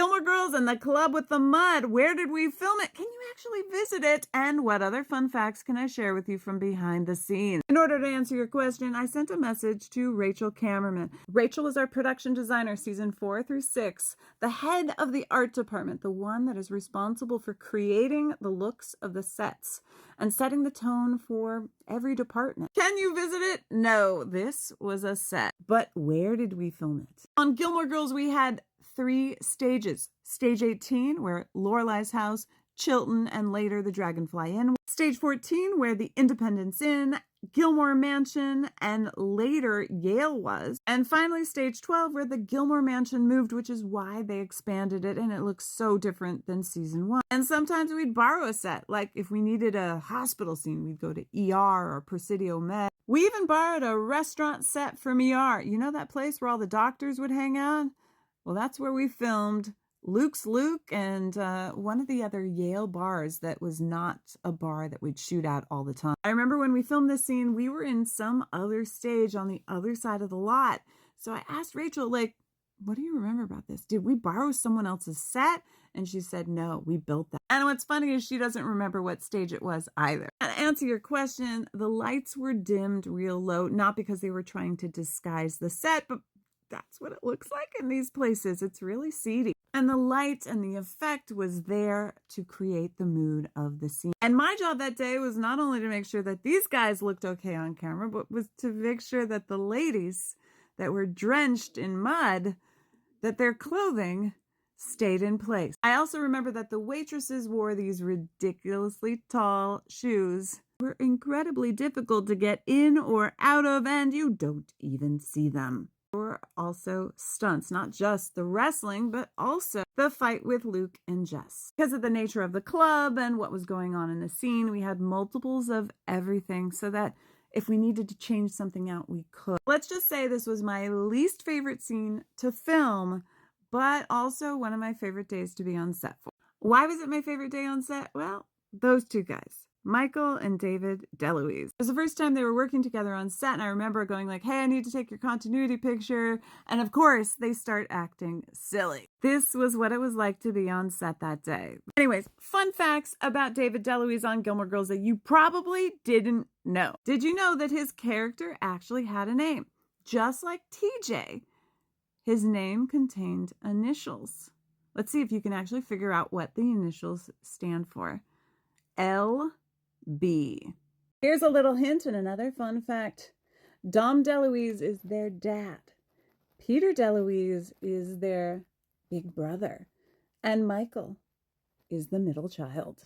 Gilmore Girls and the Club with the Mud. Where did we film it? Can you actually visit it? And what other fun facts can I share with you from behind the scenes? In order to answer your question, I sent a message to Rachel Cameraman. Rachel is our production designer, season 4 through 6, the head of the art department, the one that is responsible for creating the looks of the sets and setting the tone for every department. Can you visit it? No, this was a set. But where did we film it? On Gilmore Girls, we had 3 stages. Stage 18, where Lorelai's house, Chilton, and later the Dragonfly Inn. Stage 14, where the Independence Inn, Gilmore Mansion, and later Yale was. And finally, stage 12, where the Gilmore Mansion moved, which is why they expanded it, and it looks so different than season 1. And sometimes we'd borrow a set, like if we needed a hospital scene, we'd go to ER or Presidio Med. We even borrowed a restaurant set from ER. You know that place where all the doctors would hang out? Well, that's where we filmed Luke's Luke and one of the other Yale bars that was not a bar that we'd shoot at all the time. I remember when we filmed this scene, we were in some other stage on the other side of the lot. So I asked Rachel, like, what do you remember about this? Did we borrow someone else's set? And she said, no, we built that. And what's funny is she doesn't remember what stage it was either. To answer your question, the lights were dimmed real low, not because they were trying to disguise the set, but that's what it looks like in these places. It's really seedy. And the light and the effect was there to create the mood of the scene. And my job that day was not only to make sure that these guys looked okay on camera, but was to make sure that the ladies that were drenched in mud, that their clothing stayed in place. I also remember that the waitresses wore these ridiculously tall shoes. Were incredibly difficult to get in or out of, and you don't even see them. Or also stunts, not just the wrestling, but also the fight with Luke and Jess. Because of the nature of the club and what was going on in the scene, we had multiples of everything so that if we needed to change something out, we could. Let's just say this was my least favorite scene to film, but also one of my favorite days to be on set for. Why was it my favorite day on set? Well, those 2 guys. Michael and David DeLuise. It was the first time they were working together on set, and I remember going like, hey, I need to take your continuity picture. And of course, they start acting silly. This was what it was like to be on set that day. Anyways, fun facts about David DeLuise on Gilmore Girls that you probably didn't know. Did you know that his character actually had a name? Just like TJ, his name contained initials. Let's see if you can actually figure out what the initials stand for. LB. Here's a little hint and another fun fact. Dom DeLuise is their dad. Peter DeLuise is their big brother. And Michael is the middle child.